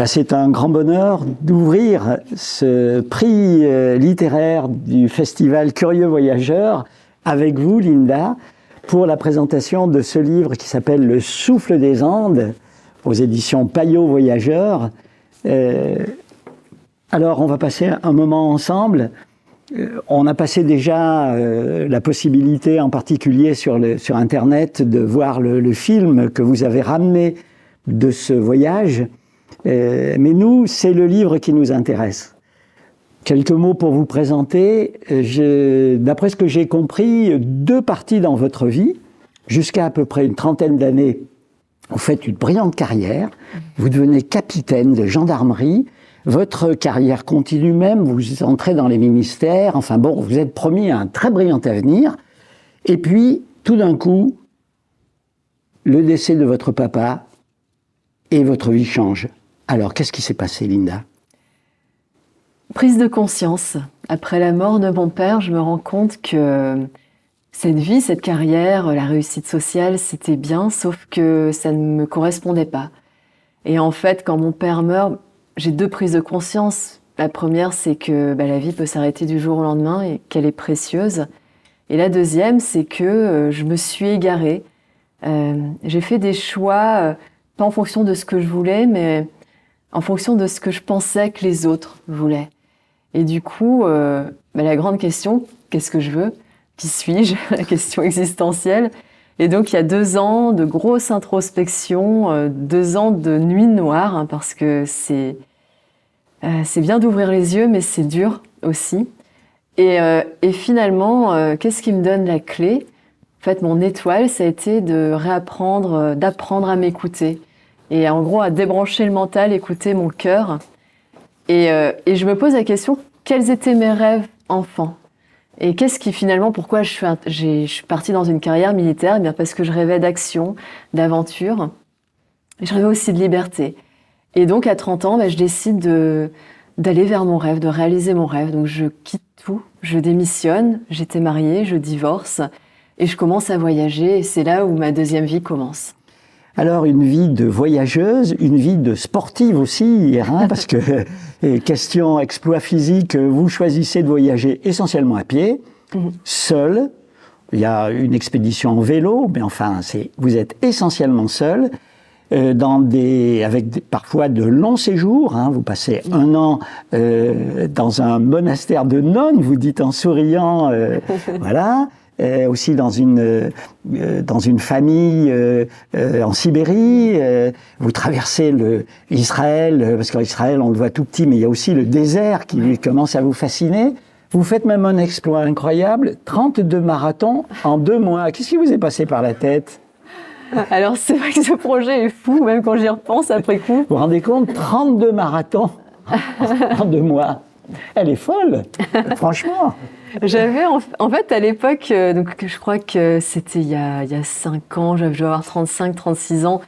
C'est un grand bonheur d'ouvrir ce prix littéraire du festival Curieux Voyageurs avec vous, Linda, pour la présentation de ce livre qui s'appelle Le Souffle des Andes, aux éditions Payot Voyageurs. Alors, on va passer un moment ensemble. On a passé déjà la possibilité, en particulier sur Internet, de voir le film que vous avez ramené de ce voyage. Mais nous, c'est le livre qui nous intéresse. Quelques mots pour vous présenter. D'après ce que j'ai compris, 2 parties dans votre vie, jusqu'à à peu près une trentaine d'années, vous faites une brillante carrière, vous devenez capitaine de gendarmerie, votre carrière continue même, vous entrez dans les ministères, enfin bon, vous êtes promis à un très brillant avenir, et puis, tout d'un coup, le décès de votre papa, et votre vie change. Alors, qu'est-ce qui s'est passé, Linda ? Prise de conscience. Après la mort de mon père, je me rends compte que cette vie, cette carrière, la réussite sociale, c'était bien, sauf que ça ne me correspondait pas. Et en fait, quand mon père meurt, j'ai 2 prises de conscience. La première, c'est que la vie peut s'arrêter du jour au lendemain et qu'elle est précieuse. Et la deuxième, c'est que je me suis égarée. J'ai fait des choix, pas en fonction de ce que je voulais, mais en fonction de ce que je pensais que les autres voulaient. Et du coup, la grande question, qu'est-ce que je veux ? Qui suis-je ? La question existentielle. Et donc, il y a 2 ans de grosse introspection, 2 ans de nuit noire, parce que c'est bien d'ouvrir les yeux, mais c'est dur aussi. Et finalement, qu'est-ce qui me donne la clé ? En fait, mon étoile, ça a été d'apprendre à m'écouter. Et en gros, à débrancher le mental, écouter mon cœur. Et je me pose la question, quels étaient mes rêves enfants ? Et qu'est-ce qui finalement, pourquoi je suis partie dans une carrière militaire ? Eh bien parce que je rêvais d'action, d'aventure. Et je rêvais aussi de liberté. Et donc, à 30 ans, je décide d'aller vers mon rêve, de réaliser mon rêve. Donc, je quitte tout, je démissionne, j'étais mariée, je divorce, et je commence à voyager. Et c'est là où ma deuxième vie commence. Alors, une vie de voyageuse, une vie de sportive aussi, hein, parce que, question exploit physique, vous choisissez de voyager essentiellement à pied, seul. Il y a une expédition en vélo, mais enfin, vous êtes essentiellement seul, avec parfois de longs séjours. Hein, vous passez 1 an dans un monastère de nonnes, vous dites en souriant, voilà. Aussi dans une famille en Sibérie, vous traversez l'Israël, parce qu'en Israël on le voit tout petit, mais il y a aussi le désert qui commence à vous fasciner. Vous faites même un exploit incroyable, 32 marathons en 2 mois. Qu'est-ce qui vous est passé par la tête ? Alors c'est vrai que ce projet est fou, même quand j'y repense après coup. Vous vous rendez compte, 32 marathons en 2 mois. Elle est folle, franchement. J'avais en fait à l'époque, donc je crois que c'était il y a 5 ans, je dois avoir 35-36 ans.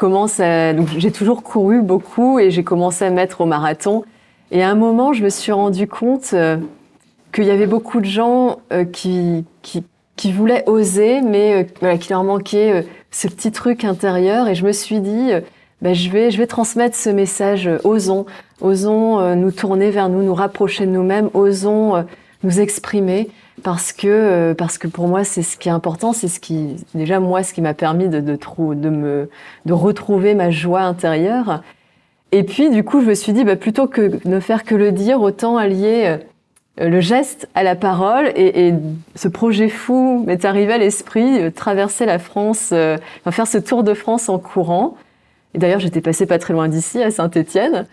Donc j'ai toujours couru beaucoup et j'ai commencé à me mettre au marathon. Et à un moment, je me suis rendu compte qu'il y avait beaucoup de gens qui voulaient oser, mais qui leur manquait ce petit truc intérieur. Et je me suis dit, je vais transmettre ce message. Osons nous tourner vers nous rapprocher de nous-mêmes, osons nous exprimer, parce que pour moi c'est ce qui est important, c'est ce qui m'a permis de retrouver ma joie intérieure. Et puis du coup je me suis dit plutôt que ne faire que le dire, autant allier le geste à la parole, et ce projet fou m'est arrivé à l'esprit, traverser la France, faire ce tour de France en courant. Et d'ailleurs j'étais passée pas très loin d'ici, à Saint-Étienne.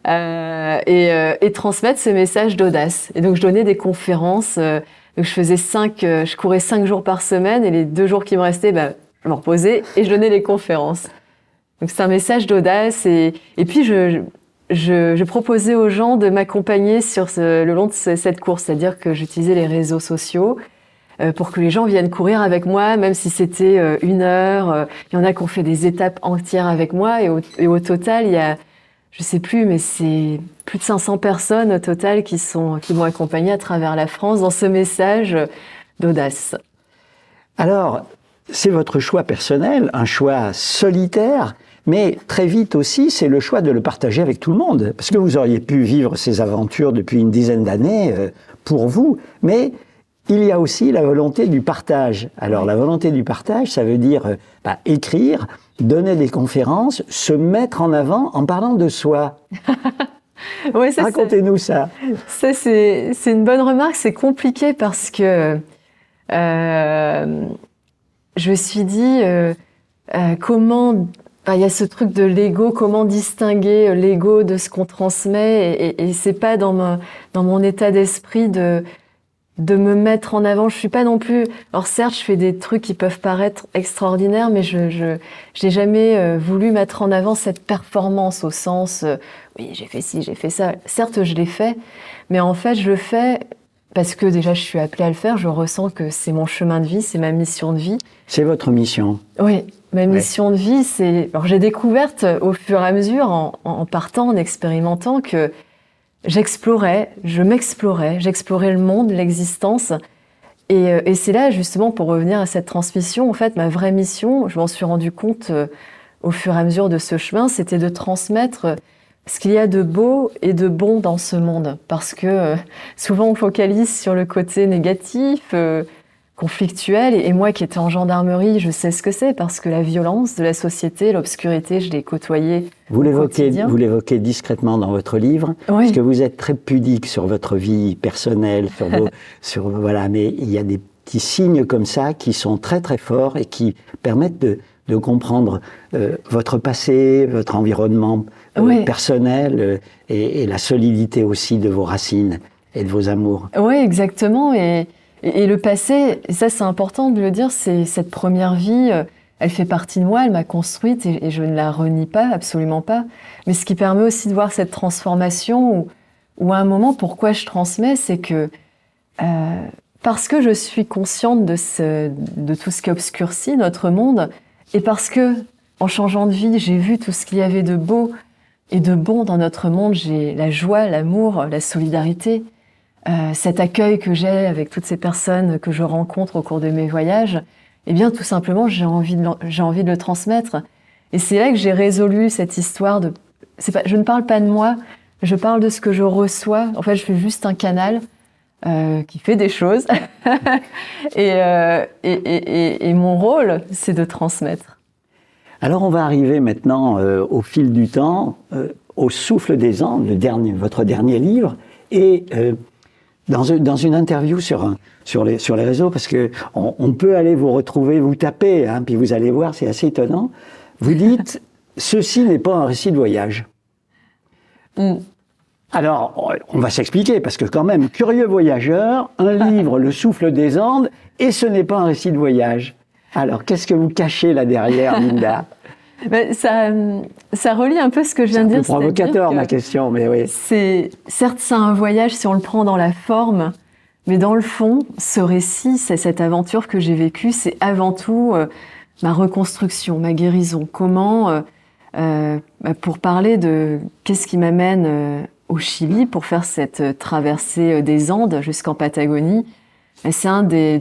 Et transmettre ce message d'audace. Et donc je donnais des conférences, donc je courais 5 jours par semaine, et les 2 jours qui me restaient, je me reposais et je donnais des conférences. Donc c'est un message d'audace, et puis je proposais aux gens de m'accompagner le long de cette course, c'est-à-dire que j'utilisais les réseaux sociaux pour que les gens viennent courir avec moi, même si c'était 1 heure. Il y en a qui ont fait des étapes entières avec moi, et au total, il y a, je sais plus, mais c'est plus de 500 personnes au total qui m'ont accompagnée à travers la France dans ce message d'audace. Alors, c'est votre choix personnel, un choix solitaire, Mais très vite aussi, c'est le choix de le partager avec tout le monde. Parce que vous auriez pu vivre ces aventures depuis une dizaine d'années pour vous, mais il y a aussi la volonté du partage. Alors la volonté du partage, ça veut dire écrire, donner des conférences, se mettre en avant en parlant de soi. Ouais, racontez-nous ça. Ça, c'est une bonne remarque. C'est compliqué parce que je me suis dit comment... il y a ce truc de l'ego, comment distinguer l'ego de ce qu'on transmet, et c'est pas dans mon état d'esprit de me mettre en avant. Je suis pas non plus... Alors certes, je fais des trucs qui peuvent paraître extraordinaires, mais je n'ai jamais voulu mettre en avant cette performance au sens oui, j'ai fait ci, j'ai fait ça. Certes, je l'ai fait, mais en fait, je le fais parce que déjà, je suis appelée à le faire. Je ressens que c'est mon chemin de vie, c'est ma mission de vie. C'est votre mission. Oui, ma mission de vie, c'est... Alors, j'ai découvert au fur et à mesure, en partant, en expérimentant, que j'explorais le monde, l'existence. Et c'est là, justement, pour revenir à cette transmission, en fait, ma vraie mission, je m'en suis rendu compte au fur et à mesure de ce chemin, c'était de transmettre ce qu'il y a de beau et de bon dans ce monde. Parce que souvent, on focalise sur le côté négatif, conflictuel. Et moi, qui étais en gendarmerie, je sais ce que c'est, parce que la violence de la société, l'obscurité, je l'ai côtoyée au quotidien. Vous l'évoquez discrètement dans votre livre, oui. Parce que vous êtes très pudique sur votre vie personnelle, voilà, mais il y a des petits signes comme ça qui sont très très forts et qui permettent de comprendre votre passé, votre environnement personnel et la solidité aussi de vos racines et de vos amours. Oui, exactement. Et le passé, et ça c'est important de le dire, c'est cette première vie, elle fait partie de moi, elle m'a construite et je ne la renie pas, absolument pas. Mais ce qui permet aussi de voir cette transformation où à un moment, pourquoi je transmets, c'est que parce que je suis consciente de tout ce qui obscurcit notre monde, et parce que, en changeant de vie, j'ai vu tout ce qu'il y avait de beau et de bon dans notre monde. J'ai la joie, l'amour, la solidarité, cet accueil que j'ai avec toutes ces personnes que je rencontre au cours de mes voyages. Eh bien, tout simplement, j'ai envie de le transmettre. Et c'est là que j'ai résolu cette histoire de... je ne parle pas de moi, je parle de ce que je reçois. En fait, je fais juste un canal qui fait des choses. et mon rôle, c'est de transmettre. Alors, on va arriver maintenant, au fil du temps, au Souffle des Andes, votre dernier livre, et dans une interview sur les réseaux, parce que on peut aller vous retrouver, vous taper, puis vous allez voir, c'est assez étonnant. Vous dites, ceci n'est pas un récit de voyage. Alors, on va s'expliquer, parce que quand même, curieux voyageur, un livre, Le Souffle des Andes, et ce n'est pas un récit de voyage. Alors, qu'est-ce que vous cachez là derrière, Linda? Ça relie un peu ce que je viens de dire. C'est un peu provocateur, ma question, mais oui. Certes, c'est un voyage si on le prend dans la forme, mais dans le fond, ce récit, c'est cette aventure que j'ai vécue, c'est avant tout ma reconstruction, ma guérison. Comment, pour parler de qu'est-ce qui m'amène au Chili pour faire cette traversée des Andes jusqu'en Patagonie. C'est un des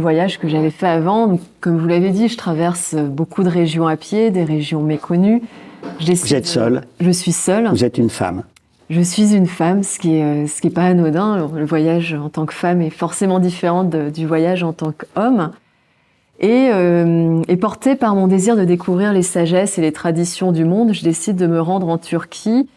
voyages que j'avais fait avant. Donc, comme vous l'avez dit, je traverse beaucoup de régions à pied, des régions méconnues. Vous êtes seule? Je suis seule. Vous êtes une femme? Je suis une femme, ce qui est pas anodin. Alors, le voyage en tant que femme est forcément différent du voyage en tant qu'homme. Et portée par mon désir de découvrir les sagesses et les traditions du monde, je décide de me rendre en Turquie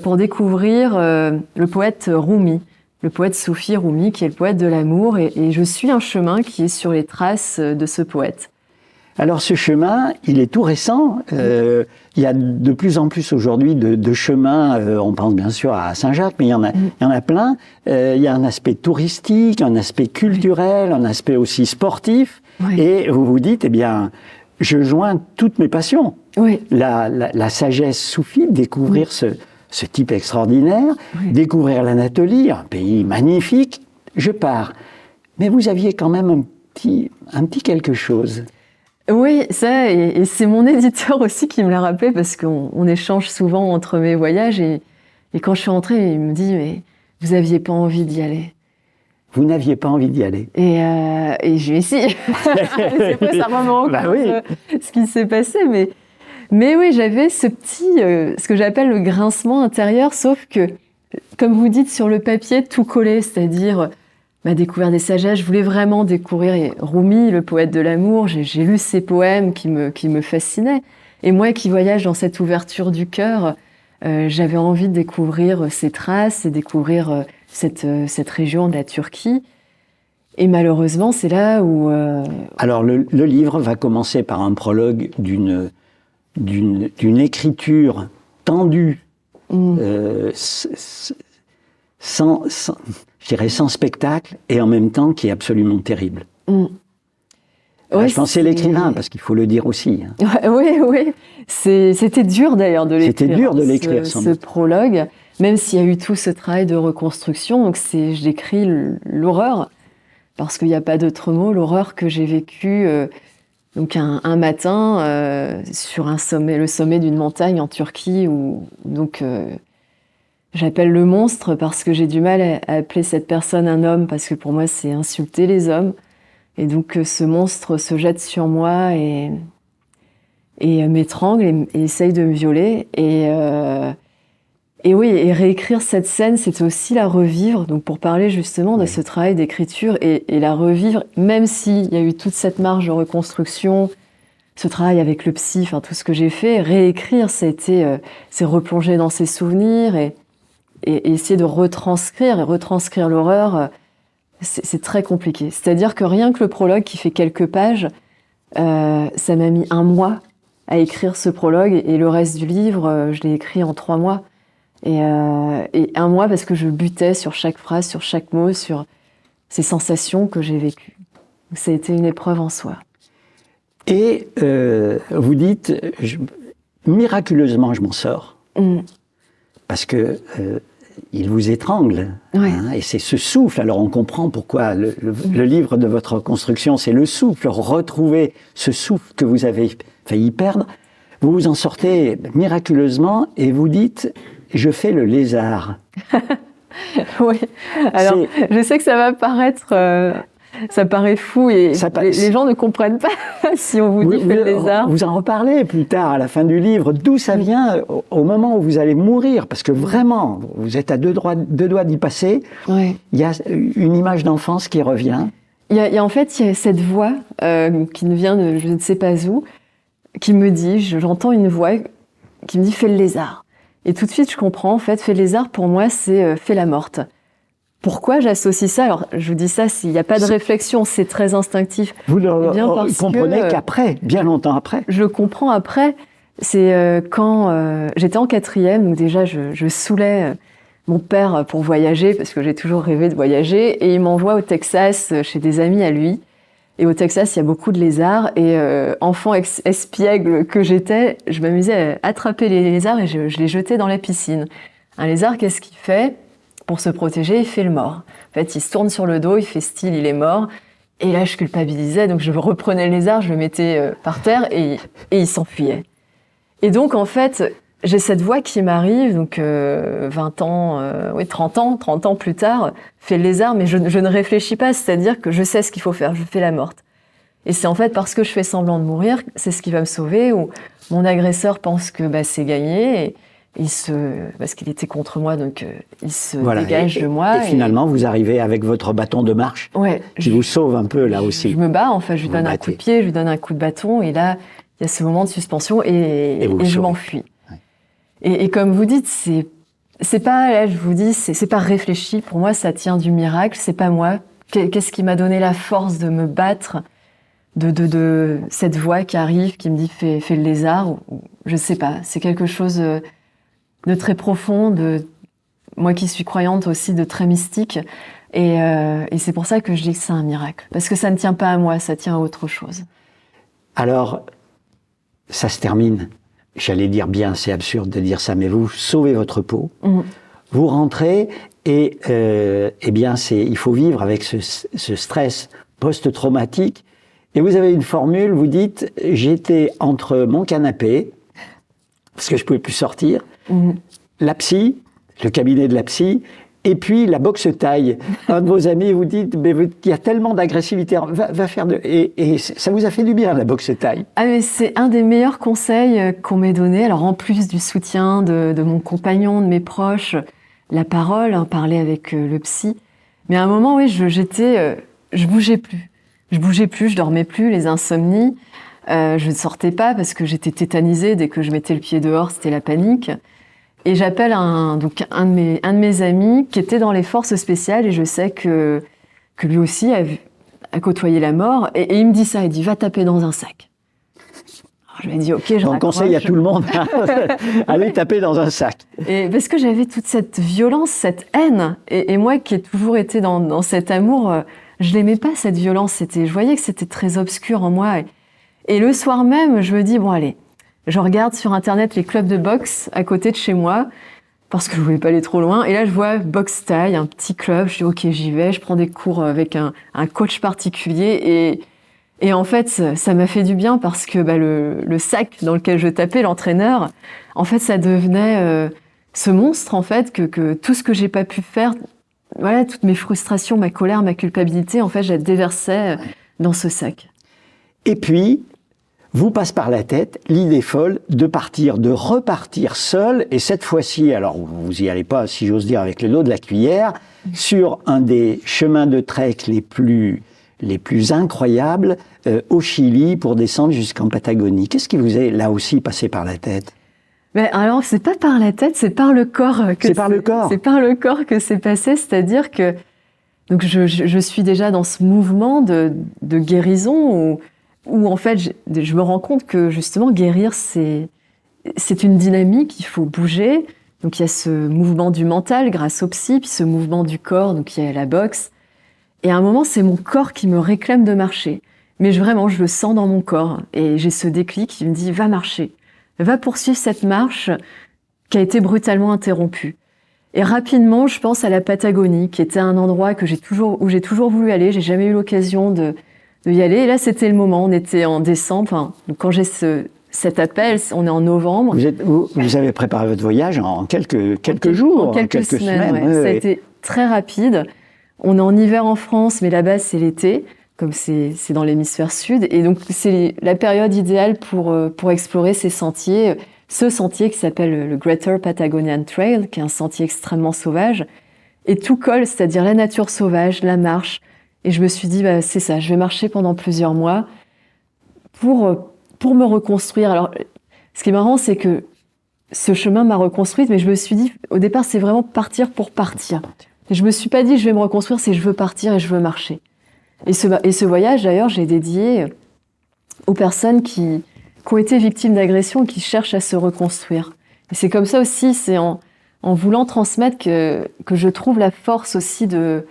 pour découvrir le poète Rumi, le poète soufi Rumi, qui est le poète de l'amour, et je suis un chemin qui est sur les traces de ce poète. Alors ce chemin, il est tout récent. Il y a de plus en plus aujourd'hui de chemins, on pense bien sûr à Saint-Jacques, mais il y en a plein. Il y a un aspect touristique, un aspect culturel, un aspect aussi sportif. Oui. Et vous vous dites, eh bien, je joins toutes mes passions. Oui. La sagesse soufie, découvrir ce type extraordinaire, découvrir l'Anatolie, un pays magnifique, je pars. Mais vous aviez quand même un petit quelque chose. Oui, ça, et c'est mon éditeur aussi qui me l'a rappelé, parce qu'on échange souvent entre mes voyages, et quand je suis rentrée, il me dit, mais vous n'aviez pas envie d'y aller. Vous n'aviez pas envie d'y aller. Et je vais si. C'est pas ça vraiment ce qui s'est passé, Mais oui, j'avais ce petit, ce que j'appelle le grincement intérieur, sauf que, comme vous dites, sur le papier, tout collait, c'est-à-dire ma découverte des sagesses. Je voulais vraiment découvrir Rumi, le poète de l'amour. J'ai lu ses poèmes qui me fascinaient. Et moi qui voyage dans cette ouverture du cœur, j'avais envie de découvrir ses traces et découvrir cette région de la Turquie. Et malheureusement, c'est là où... Alors, le livre va commencer par un prologue d'une écriture tendue, sans, je dirais, sans spectacle, et en même temps qui est absolument terrible. Ouais, je pense que c'est l'écrivain, parce qu'il faut le dire aussi. Ouais, oui. C'était dur d'ailleurs de l'écrire. C'était dur de l'écrire, ce prologue, même s'il y a eu tout ce travail de reconstruction. Donc j'écris l'horreur, parce qu'il n'y a pas d'autre mot, l'horreur que j'ai vécue donc un matin sur le sommet d'une montagne en Turquie, où donc j'appelle le monstre parce que j'ai du mal à appeler cette personne un homme, parce que pour moi c'est insulter les hommes. Et donc ce monstre se jette sur moi et m'étrangle et essaye de me violer. Et oui, et réécrire cette scène, c'était aussi la revivre. Donc pour parler justement de ce travail d'écriture et la revivre, même s'il y a eu toute cette marge de reconstruction, ce travail avec le psy, enfin tout ce que j'ai fait, réécrire, c'est replonger dans ses souvenirs et essayer de retranscrire l'horreur. C'est très compliqué. C'est-à-dire que rien que le prologue qui fait quelques pages, ça m'a mis 1 mois à écrire ce prologue et le reste du livre, je l'ai écrit en 3 mois. Et 1 mois parce que je butais sur chaque phrase, sur chaque mot, sur ces sensations que j'ai vécues. Donc, ça a été une épreuve en soi. Et vous dites, miraculeusement, je m'en sors. Parce que il vous étrangle. Ouais. Et c'est ce souffle. Alors on comprend pourquoi le livre de votre construction, c'est le souffle. Retrouver ce souffle que vous avez failli perdre. Vous vous en sortez miraculeusement et vous dites, je fais le lézard. Oui. Alors, je sais que ça va paraître... ça paraît fou et les gens ne comprennent pas si on vous dit fais le lézard. Vous en reparlez plus tard, à la fin du livre, d'où ça vient au moment où vous allez mourir, parce que vraiment, vous êtes à deux doigts d'y passer. Ouais. Il y a une image d'enfance qui revient. Il y a cette voix qui nous vient de je ne sais pas où, qui me dit, j'entends une voix qui me dit fais le lézard. Et tout de suite, je comprends, en fait, fais le lézard, pour moi, c'est fais la morte. Pourquoi j'associe ça? Alors, je vous dis ça, s'il n'y a pas de réflexion, c'est très instinctif. Vous le comprenez qu'après, bien longtemps après? Je le comprends après. C'est quand j'étais en 4e, donc déjà, je saoulais mon père pour voyager, parce que j'ai toujours rêvé de voyager, et il m'envoie au Texas chez des amis à lui. Et au Texas, il y a beaucoup de lézards, et enfant espiègle que j'étais, je m'amusais à attraper les lézards et je les jetais dans la piscine. Un lézard, qu'est-ce qu'il fait? Pour se protéger, il fait le mort. En fait, il se tourne sur le dos, il fait style, il est mort. Et là, je culpabilisais, donc je reprenais le lézard, je le mettais par terre et il s'enfuyait. Et donc, en fait, j'ai cette voix qui m'arrive, donc 30 ans plus tard, fait le lézard, mais je ne réfléchis pas, c'est-à-dire que je sais ce qu'il faut faire, je fais la morte. Et c'est en fait parce que je fais semblant de mourir, c'est ce qui va me sauver, ou mon agresseur pense que c'est gagné, et parce qu'il était contre moi, donc il se dégage de moi. Et finalement, vous arrivez avec votre bâton de marche, qui vous sauve un peu là aussi. Je me bats, enfin, je lui donne un coup de pied, je lui donne un coup de bâton, et là, il y a ce moment de suspension, et je m'enfuis. Ouais. Et comme vous dites, c'est pas, là, je vous dis, c'est pas réfléchi. Pour moi, ça tient du miracle, c'est pas moi. Qu'est-ce qui m'a donné la force de me battre, de cette voix qui arrive, qui me dit fais le lézard, ou je sais pas, c'est quelque chose de très profond, moi qui suis croyante aussi, de très mystique. Et c'est pour ça que je dis que c'est un miracle. Parce que ça ne tient pas à moi, ça tient à autre chose. Alors, ça se termine. J'allais dire bien, c'est absurde de dire ça, mais vous sauvez votre peau. Vous rentrez et bien, il faut vivre avec ce stress post-traumatique. Et vous avez une formule, vous dites, j'étais entre mon canapé, parce que je ne pouvais plus sortir, la psy, le cabinet de la psy, Et puis la boxe thaï. Un de vos amis vous dit, mais il y a tellement d'agressivité, va faire de... Et ça vous a fait du bien, la boxe thaï? Ah mais c'est un des meilleurs conseils qu'on m'ait donné. Alors en plus du soutien de mon compagnon, de mes proches, la parole, parler avec le psy. Mais à un moment, oui, je bougeais plus. Je dormais plus, les insomnies. Je ne sortais pas parce que j'étais tétanisée. Dès que je mettais le pied dehors, c'était la panique. Et j'appelle un de mes amis qui était dans les forces spéciales et je sais que lui aussi a côtoyé la mort. Et il me dit ça, il dit « va taper dans un sac ». Je lui ai dit « ok, je raccroche ». Conseille à tout le monde, allez taper dans un sac. Et parce que j'avais toute cette violence, cette haine. Et moi qui ai toujours été dans cet amour, je l'aimais pas cette violence. Je voyais que c'était très obscur en moi. Et le soir même, je me dis « bon allez ». Je regarde sur Internet les clubs de boxe à côté de chez moi, parce que je voulais pas aller trop loin. Et là, je vois Boxe Thaï, un petit club. Je dis, OK, j'y vais. Je prends des cours avec un coach particulier. Et en fait, ça m'a fait du bien parce que le sac dans lequel je tapais, l'entraîneur, en fait, ça devenait ce monstre, en fait, que tout ce que j'ai pas pu faire, voilà, toutes mes frustrations, ma colère, ma culpabilité, en fait, je la déversais dans ce sac. Et puis, vous passe par la tête l'idée folle de repartir seul, et cette fois-ci, alors vous y allez pas, si j'ose dire, avec le dos de la cuillère, sur un des chemins de trek les plus incroyables au Chili pour descendre jusqu'en Patagonie. Qu'est-ce qui vous est là aussi passé par la tête? Mais alors, c'est pas par la tête, c'est par le corps. C'est par le corps. C'est par le corps que c'est passé, c'est-à-dire que donc je suis déjà dans ce mouvement de guérison où en fait, je me rends compte que justement, guérir, c'est une dynamique, il faut bouger. Donc il y a ce mouvement du mental grâce au psy, puis ce mouvement du corps, donc il y a la boxe. Et à un moment, c'est mon corps qui me réclame de marcher. Mais vraiment, je le sens dans mon corps. Et j'ai ce déclic qui me dit, va marcher. Va poursuivre cette marche qui a été brutalement interrompue. Et rapidement, je pense à la Patagonie, qui était un endroit où j'ai toujours voulu aller. J'ai jamais eu l'occasion de y aller. Et là, c'était le moment. On était en décembre. Enfin, quand j'ai cet appel, on est en novembre. Vous avez préparé votre voyage en quelques jours, en quelques semaines. Ouais. Ouais, Ça a ouais. été très rapide. On est en hiver en France, mais là-bas, c'est l'été, comme c'est dans l'hémisphère sud. Et donc, c'est la période idéale pour explorer ces sentiers. Ce sentier qui s'appelle le Greater Patagonian Trail, qui est un sentier extrêmement sauvage. Et tout colle, c'est-à-dire la nature sauvage, la marche. Et je me suis dit, c'est ça, je vais marcher pendant plusieurs mois pour me reconstruire. Alors, ce qui est marrant, c'est que ce chemin m'a reconstruite, mais je me suis dit, au départ, c'est vraiment partir pour partir. Et je me suis pas dit, je vais me reconstruire, c'est je veux partir et je veux marcher. Et ce voyage, d'ailleurs, j'ai dédié aux personnes qui ont été victimes d'agressions et qui cherchent à se reconstruire. Et c'est comme ça aussi, c'est en voulant transmettre que je trouve la force aussi de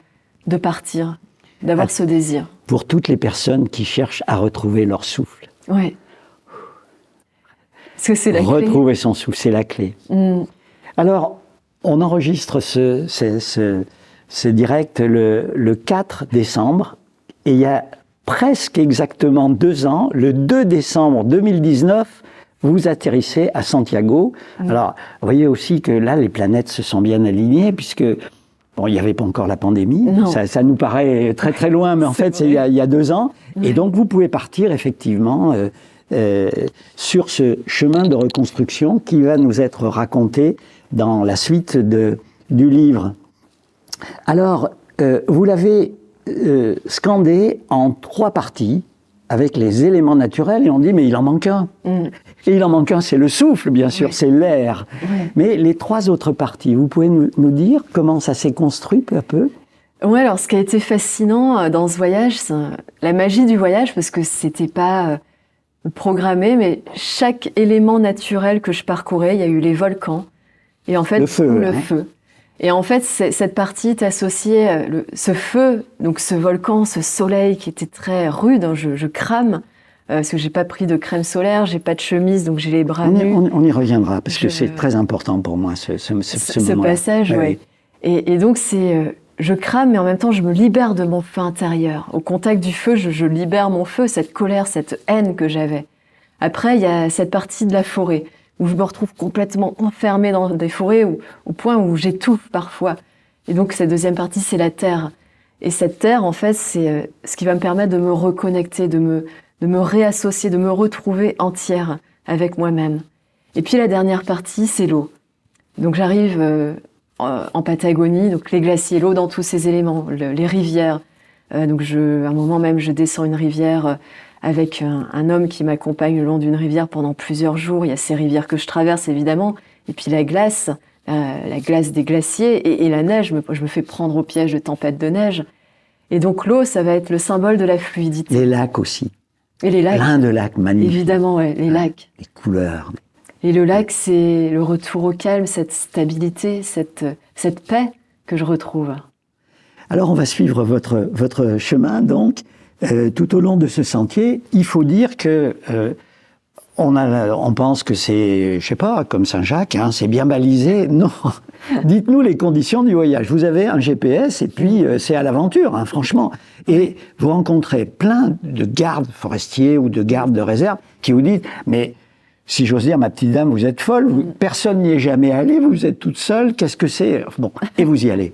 partir, d'avoir ce désir. Pour toutes les personnes qui cherchent à retrouver leur souffle. Ouais. Parce que c'est la clé. Retrouver son souffle, c'est la clé. Alors, on enregistre ce direct le 4 décembre, et il y a presque exactement 2 ans, le 2 décembre 2019, vous atterrissez à Santiago. Alors, vous voyez aussi que là, les planètes se sont bien alignées, puisque bon, il n'y avait pas encore la pandémie, ça nous paraît très très loin, mais en fait, c'est il y a 2 ans. Et donc, vous pouvez partir effectivement sur ce chemin de reconstruction qui va nous être raconté dans la suite du livre. Alors, vous l'avez scandé en 3 parties avec les éléments naturels, et on dit, mais il en manque un. Et il en manque un, c'est le souffle, bien sûr, c'est l'air. Mais les 3 autres parties, vous pouvez nous dire comment ça s'est construit peu à peu? Oui, alors ce qui a été fascinant dans ce voyage, c'est la magie du voyage, parce que c'était pas programmé, mais chaque élément naturel que je parcourais, il y a eu les volcans, et en fait, le feu. Et en fait, cette partie est associée, ce feu, donc ce volcan, ce soleil qui était très rude, hein, je crame, parce que j'ai pas pris de crème solaire, j'ai pas de chemise, donc j'ai les bras nus. On y reviendra, parce que c'est très important pour moi, ce moment-là. Passage, oui. Et donc, je crame, mais en même temps, je me libère de mon feu intérieur. Au contact du feu, je libère mon feu, cette colère, cette haine que j'avais. Après, il y a cette partie de la forêt, où je me retrouve complètement enfermée dans des forêts au point où j'étouffe parfois. Et donc cette deuxième partie, c'est la terre. Et cette terre, en fait, c'est ce qui va me permettre de me reconnecter, de me réassocier, de me retrouver entière avec moi-même. Et puis la dernière partie, c'est l'eau. Donc j'arrive en Patagonie, donc les glaciers, l'eau dans tous ces éléments, les rivières. Donc à un moment même, je descends une rivière avec un homme qui m'accompagne le long d'une rivière pendant plusieurs jours. Il y a ces rivières que je traverse, évidemment. Et puis la glace des glaciers et la neige. Je me fais prendre au piège de tempêtes de neige. Et donc l'eau, ça va être le symbole de la fluidité. Les lacs aussi. Et les lacs. Plein de lacs magnifiques. Évidemment, ouais, les lacs. Les couleurs. Et le lac, c'est le retour au calme, cette stabilité, cette paix que je retrouve. Alors on va suivre votre chemin, donc, tout au long de ce sentier. Il faut dire que on pense que c'est, je sais pas, comme Saint-Jacques, hein, c'est bien balisé. Non, dites-nous les conditions du voyage. Vous avez un GPS et puis c'est à l'aventure, hein, franchement. Et vous rencontrez plein de gardes forestiers ou de gardes de réserve qui vous disent, mais si j'ose dire, ma petite dame, vous êtes folle, personne n'y est jamais allé, vous êtes toute seule, qu'est-ce que c'est? Bon, et vous y allez.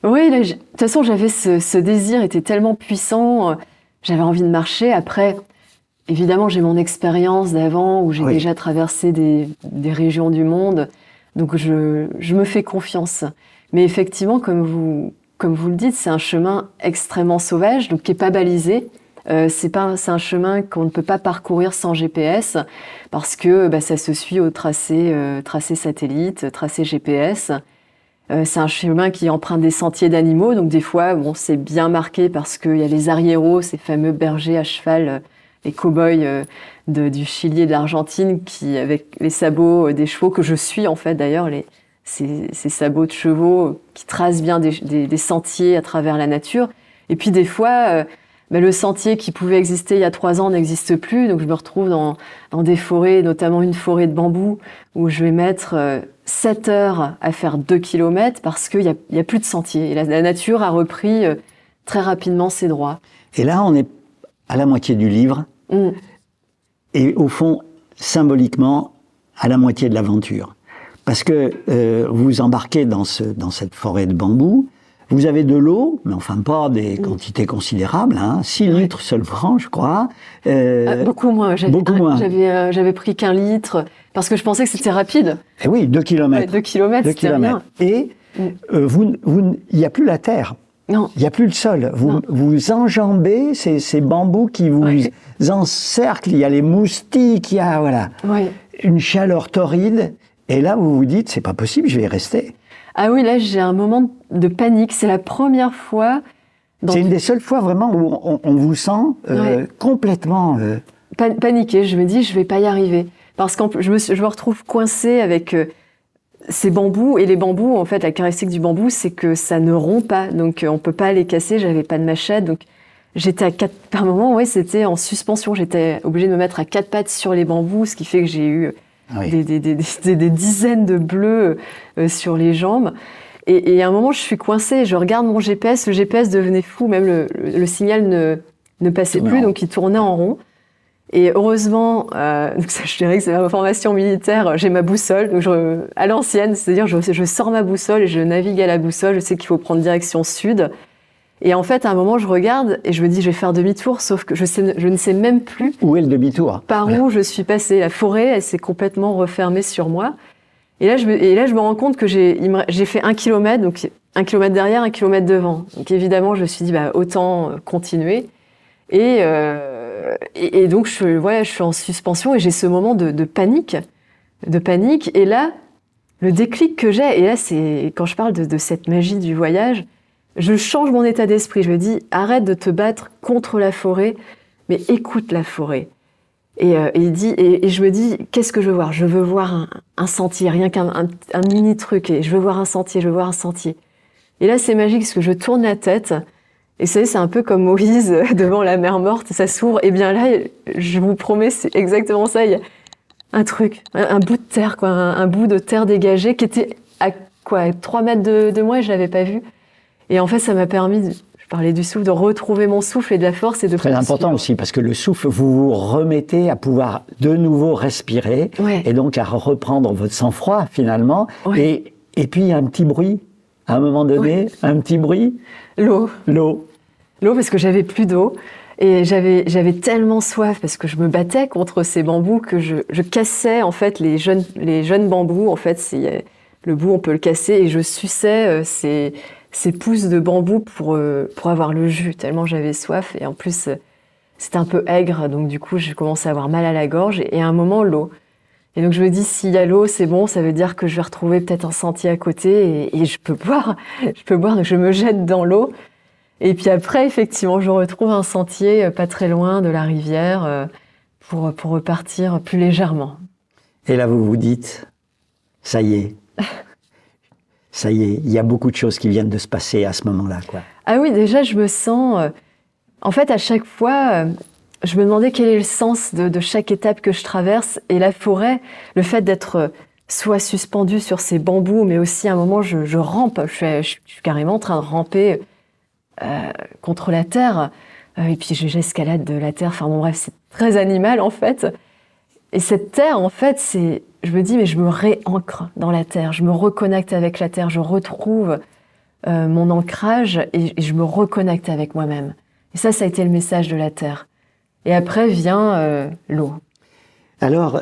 Oui, de toute façon, j'avais ce désir, était tellement puissant, j'avais envie de marcher. Après, évidemment, j'ai mon expérience d'avant, où j'ai déjà traversé des régions du monde, donc je me fais confiance. Mais effectivement, comme vous le dites, c'est un chemin extrêmement sauvage, donc qui n'est pas balisé. C'est un chemin qu'on ne peut pas parcourir sans GPS parce que ça se suit au tracé satellite, tracé GPS. C'est un chemin qui emprunte des sentiers d'animaux, donc des fois, c'est bien marqué parce qu'il y a les arriéros, ces fameux bergers à cheval, les cow-boys du Chili et de l'Argentine, qui, avec les sabots des chevaux que je suis en fait d'ailleurs, ces sabots de chevaux qui tracent bien des sentiers à travers la nature. Et puis des fois, le sentier qui pouvait exister il y a 3 ans n'existe plus, donc je me retrouve dans des forêts, notamment une forêt de bambou, où je vais mettre 7 heures à faire 2 kilomètres parce qu'il y a plus de sentier. Et la nature a repris très rapidement ses droits. Et là, on est à la moitié du livre, et au fond, symboliquement, à la moitié de l'aventure. Parce que vous embarquez dans cette forêt de bambou, vous avez de l'eau, mais enfin pas des quantités considérables, 6 litres seulement, je crois. Beaucoup moins. J'avais pris qu'1 litre, parce que je pensais que c'était rapide. Et oui, 2 kilomètres. Ouais, 2 kilomètres, c'était rien. Et il n'y a plus la terre. Non. Il n'y a plus le sol. Vous enjambez ces bambous qui vous encerclent. Il y a les moustiques, il y a une chaleur torride. Et là, vous vous dites, c'est pas possible, je vais y rester. Ah oui, là, j'ai un moment de panique. C'est la première fois... C'est une des seules fois vraiment où on vous sent complètement... Paniquée. Je me dis, je vais pas y arriver. Parce que je me retrouve coincée avec ces bambous. Et les bambous, en fait, la caractéristique du bambou, c'est que ça ne rompt pas. Donc, on peut pas les casser. J'avais pas de machette. Donc, j'étais à 4... Par moment, c'était en suspension. J'étais obligée de me mettre à 4 pattes sur les bambous, ce qui fait que j'ai eu... Des dizaines de bleus sur les jambes. Et à un moment, je suis coincée, je regarde mon GPS, le GPS devenait fou, même le signal ne passait plus, donc il tournait en rond. Et heureusement, donc ça, je dirais que c'est ma formation militaire, j'ai ma boussole, donc à l'ancienne, c'est-à-dire je sors ma boussole et je navigue à la boussole, je sais qu'il faut prendre direction sud. Et en fait, à un moment, je regarde et je me dis, je vais faire demi-tour, sauf que je ne sais même plus où est le demi-tour. Par où je suis passée. La forêt, elle s'est complètement refermée sur moi. Et là, je me rends compte que j'ai fait 1 kilomètre, donc 1 kilomètre derrière, 1 kilomètre devant. Donc évidemment, je me suis dit, autant continuer. Et donc, je suis en suspension et j'ai ce moment de panique. Et là, le déclic que j'ai, et là, c'est quand je parle de cette magie du voyage, je change mon état d'esprit. Je me dis, arrête de te battre contre la forêt, mais écoute la forêt. Et je me dis, qu'est-ce que je veux voir? Je veux voir un sentier, rien qu'un mini truc. Et je veux voir un sentier, Et là, c'est magique parce que je tourne la tête. Et vous savez, c'est un peu comme Moïse devant la mer morte, ça s'ouvre. Et bien là, je vous promets, c'est exactement ça. Il y a un truc, un bout de terre, un bout de terre dégagée qui était à 3 mètres de moi et je l'avais pas vu. Et en fait, ça m'a permis, je parlais du souffle, de retrouver mon souffle et de la force et de Très important aussi, parce que le souffle, vous vous remettez à pouvoir de nouveau respirer et donc à reprendre votre sang-froid finalement. Et puis il y a un petit bruit à un moment donné, un petit bruit? L'eau. L'eau. L'eau, parce que j'avais plus d'eau. Et j'avais tellement soif parce que je me battais contre ces bambous que je cassais en fait les jeunes bambous. En fait, le bout on peut le casser et je suçais ces pousses de bambou pour avoir le jus tellement j'avais soif. Et en plus c'était un peu aigre, donc du coup j'ai commencé à avoir mal à la gorge et à un moment l'eau. Et donc je me dis s'il y a l'eau c'est bon, ça veut dire que je vais retrouver peut-être un sentier à côté et je peux boire, donc je me jette dans l'eau. Et puis après, effectivement, je retrouve un sentier pas très loin de la rivière pour repartir plus légèrement. Et là, vous vous dites, ça y est, il y a beaucoup de choses qui viennent de se passer à ce moment-là, quoi. Ah oui, déjà, je me sens... en fait, à chaque fois, je me demandais quel est le sens de chaque étape que je traverse. Et la forêt, le fait d'être soit suspendu sur ces bambous, mais aussi à un moment, je rampe. Je suis carrément en train de ramper contre la terre, et puis j'escalade de la terre, enfin bon bref, c'est très animal en fait. Et cette terre en fait, je me dis mais je me réancre dans la terre, je me reconnecte avec la terre, je retrouve mon ancrage et je me reconnecte avec moi-même. Et ça a été le message de la terre. Et après vient l'eau. Alors,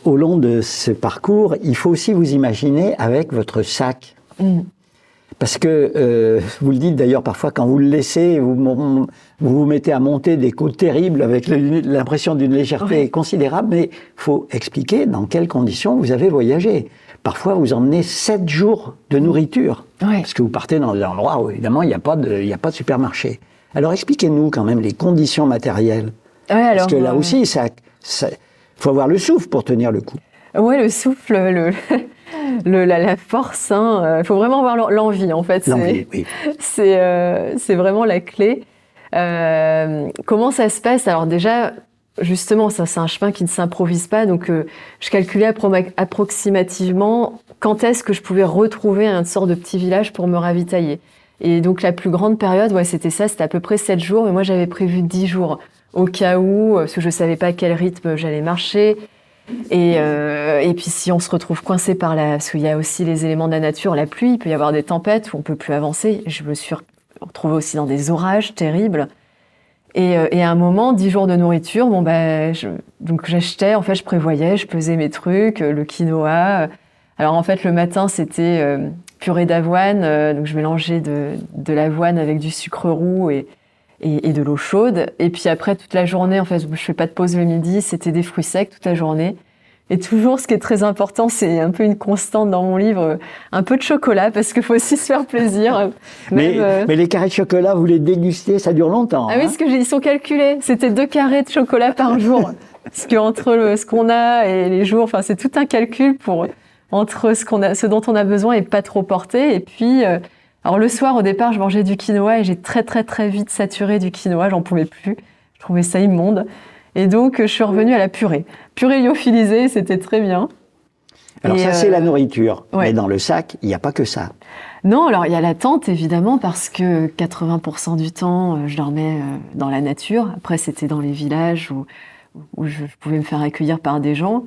au long de ce parcours, il faut aussi vous imaginer avec votre sac. Parce que, vous le dites d'ailleurs parfois, quand vous le laissez, vous vous mettez à monter des côtes terribles avec l'impression d'une légèreté considérable, mais il faut expliquer dans quelles conditions vous avez voyagé. Parfois, vous emmenez 7 jours de nourriture, parce que vous partez dans des endroits où, évidemment, il n'y a pas de supermarché. Alors, expliquez-nous quand même les conditions matérielles. Parce que là aussi, faut avoir le souffle pour tenir le coup. Oui, le souffle, la force, il faut vraiment avoir l'envie en fait. L'envie, oui. C'est vraiment la clé. Comment ça se passe? Alors déjà, justement, ça c'est un chemin qui ne s'improvise pas, donc je calculais approximativement quand est-ce que je pouvais retrouver une sorte de petit village pour me ravitailler. Et donc la plus grande période, c'était ça, c'était à peu près 7 jours, mais moi j'avais prévu 10 jours au cas où, parce que je savais pas à quel rythme j'allais marcher. Et puis si on se retrouve coincé parce qu'il y a aussi les éléments de la nature, la pluie, il peut y avoir des tempêtes où on peut plus avancer. Je me suis retrouvée aussi dans des orages terribles. Et à un moment, 10 jours de nourriture, donc j'achetais, en fait je prévoyais, je pesais mes trucs, le quinoa. Alors en fait le matin c'était purée d'avoine, donc je mélangeais de l'avoine avec du sucre roux et de l'eau chaude. Et puis après, toute la journée, en fait, je fais pas de pause le midi, c'était des fruits secs toute la journée. Et toujours, ce qui est très important, c'est un peu une constante dans mon livre, un peu de chocolat, parce qu'il faut aussi se faire plaisir. Mais les carrés de chocolat, vous les dégustez, ça dure longtemps. Ah oui, ce que ils sont calculés. C'était 2 carrés de chocolat par jour. Parce qu'entre ce qu'on a et les jours, enfin, c'est tout un calcul entre ce dont on a besoin et pas trop porter. Et puis, alors le soir, au départ, je mangeais du quinoa et j'ai très très très vite saturé du quinoa, j'en pouvais plus. Je trouvais ça immonde. Et donc, je suis revenue à la purée. Purée lyophilisée, c'était très bien. Alors ça, c'est la nourriture. Mais dans le sac, il n'y a pas que ça. Non, alors il y a la tente, évidemment, parce que 80% du temps, je dormais dans la nature. Après, c'était dans les villages où je pouvais me faire accueillir par des gens.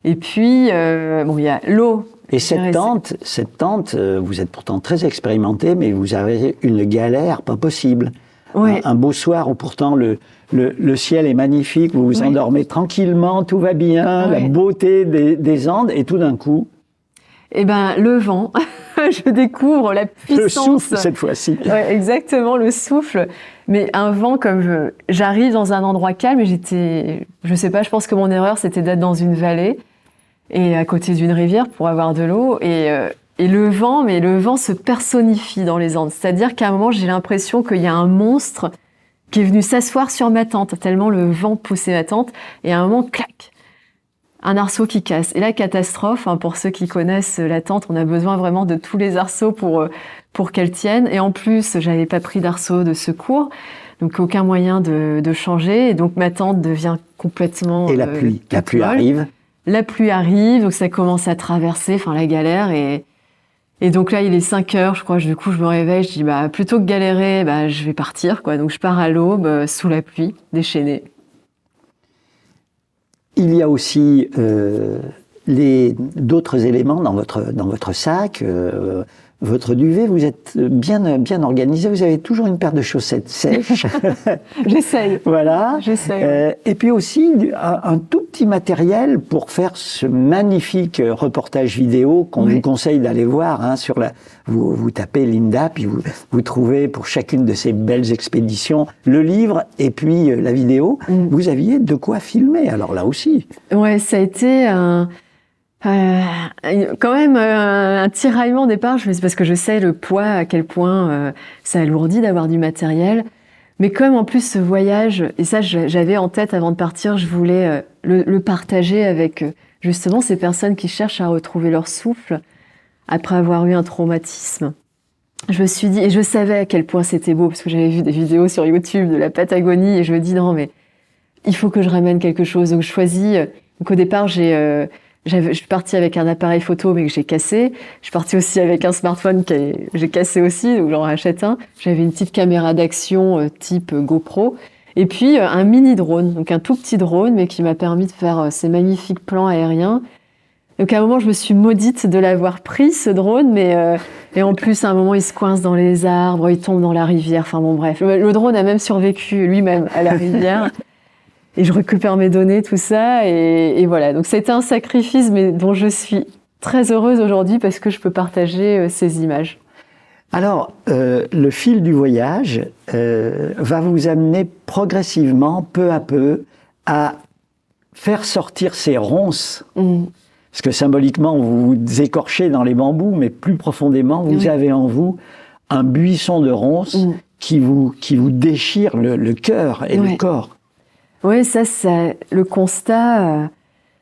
Et puis, il y a l'eau. Et cette tente, vous êtes pourtant très expérimenté, mais vous avez une galère pas possible. Ouais. Un beau soir où pourtant le ciel est magnifique, vous vous endormez tranquillement, tout va bien, la beauté des Andes, et tout d'un coup... Eh ben, le vent, je découvre la puissance... Le souffle, cette fois-ci. Ouais, exactement, le souffle. Mais un vent comme... J'arrive dans un endroit calme et je sais pas, je pense que mon erreur, c'était d'être dans une vallée et à côté d'une rivière pour avoir de l'eau. Et le vent se personnifie dans les Andes. C'est-à-dire qu'à un moment, j'ai l'impression qu'il y a un monstre qui est venu s'asseoir sur ma tente, tellement le vent poussait ma tente. Et à un moment, clac, un arceau qui casse. Et là, catastrophe, pour ceux qui connaissent la tente, on a besoin vraiment de tous les arceaux pour qu'elle tienne. Et en plus, j'avais pas pris d'arceau de secours, donc aucun moyen de changer. Et donc ma tente devient complètement... Et la pluie arrive. La pluie arrive, donc ça commence à traverser, la galère. Et donc là, il est 5 heures, je crois. Du coup, je me réveille, je dis, plutôt que galérer, je vais partir, quoi. Donc je pars à l'aube, sous la pluie, déchaînée. Il y a aussi d'autres éléments dans votre sac. votre duvet, vous êtes bien organisé, vous avez toujours une paire de chaussettes sèches. J'essaye. Voilà. J'essaye. Et puis aussi un tout petit matériel pour faire ce magnifique reportage vidéo qu'on vous conseille d'aller voir. Hein, vous tapez Linda, puis vous trouvez pour chacune de ces belles expéditions le livre et puis la vidéo. Vous aviez de quoi filmer, alors là aussi. Ouais, ça a été quand même un tiraillement au départ, parce que je sais le poids, à quel point ça alourdit d'avoir du matériel. Mais comme en plus ce voyage, et ça j'avais en tête avant de partir, je voulais le partager avec justement ces personnes qui cherchent à retrouver leur souffle après avoir eu un traumatisme. Je me suis dit, et je savais à quel point c'était beau, parce que j'avais vu des vidéos sur YouTube de la Patagonie, et je me dis non mais il faut que je ramène quelque chose. Donc je choisis, donc au départ je suis partie avec un appareil photo mais que j'ai cassé. Je suis partie aussi avec un smartphone que j'ai cassé aussi, donc j'en rachète un. J'avais une petite caméra d'action type GoPro. Et puis un mini drone, donc un tout petit drone, mais qui m'a permis de faire ces magnifiques plans aériens. Donc à un moment, je me suis maudite de l'avoir pris, ce drone, mais et en plus, à un moment, il se coince dans les arbres, il tombe dans la rivière. Enfin bon, bref. Le drone a même survécu lui-même à la rivière. Et je récupère mes données, tout ça, et voilà. Donc c'était un sacrifice, mais dont je suis très heureuse aujourd'hui parce que je peux partager ces images. Alors, le fil du voyage va vous amener progressivement, peu à peu, à faire sortir ces ronces. Parce que symboliquement, vous vous écorchez dans les bambous, mais plus profondément, vous avez en vous un buisson de ronces qui vous déchire le cœur et le corps. Oui, ça, le constat...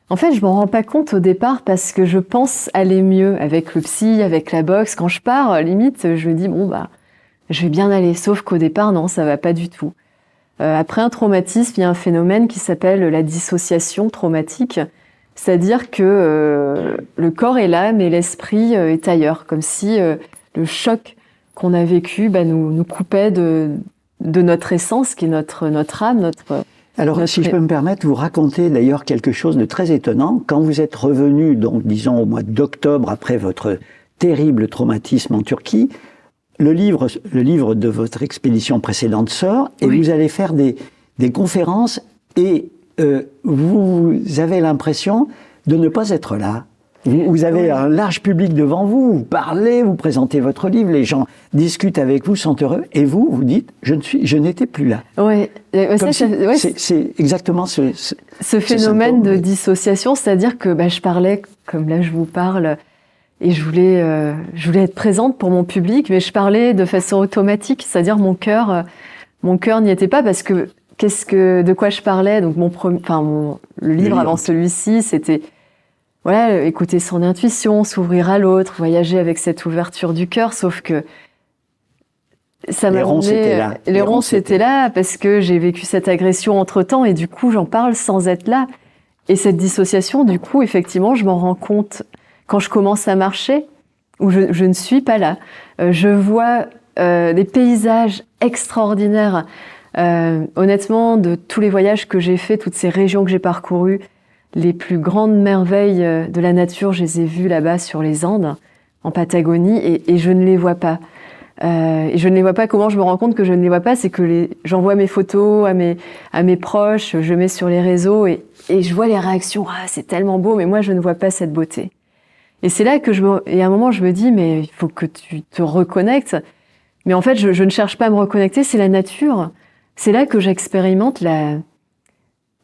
En fait, je m'en rends pas compte au départ parce que je pense aller mieux avec le psy, avec la boxe. Quand je pars, limite, je me dis, bon, bah, je vais bien aller. Sauf qu'au départ, non, ça va pas du tout. Après un traumatisme, il y a un phénomène qui s'appelle la dissociation traumatique. C'est-à-dire que le corps est là, mais l'esprit est ailleurs. Comme si le choc qu'on a vécu nous coupait de notre essence, qui est notre âme, Alors, si je peux me permettre, vous racontez d'ailleurs quelque chose de très étonnant. Quand vous êtes revenu, donc disons au mois d'octobre, après votre terrible traumatisme en Turquie, le livre de votre expédition précédente sort, et vous allez faire des conférences, et vous avez l'impression de ne pas être là. Vous avez un large public devant vous, vous parlez, vous présentez votre livre, les gens discutent avec vous, sont heureux, et vous dites, je n'étais plus là. Oui, c'est exactement ce phénomène de dissociation, c'est-à-dire que je parlais, comme là je vous parle, et je voulais être présente pour mon public, mais je parlais de façon automatique, c'est-à-dire mon cœur n'y était pas, parce que de quoi je parlais. Donc le livre avant celui-ci, c'était écouter son intuition, s'ouvrir à l'autre, voyager avec cette ouverture du cœur, sauf que ça m'a amené... Les ronces étaient là parce que j'ai vécu cette agression entre-temps et du coup, j'en parle sans être là. Et cette dissociation, du coup, effectivement, je m'en rends compte quand je commence à marcher, où je ne suis pas là. Je vois des paysages extraordinaires. Honnêtement, de tous les voyages que j'ai faits, toutes ces régions que j'ai parcourues, les plus grandes merveilles de la nature, je les ai vues là-bas sur les Andes, en Patagonie, et je ne les vois pas. Et je ne les vois pas. Comment je me rends compte que je ne les vois pas? C'est que j'envoie mes photos à mes proches, je mets sur les réseaux, et je vois les réactions. Ah, c'est tellement beau, mais moi, je ne vois pas cette beauté. Et c'est là que et à un moment, je me dis, mais il faut que tu te reconnectes. Mais en fait, je ne cherche pas à me reconnecter, c'est la nature. C'est là que j'expérimente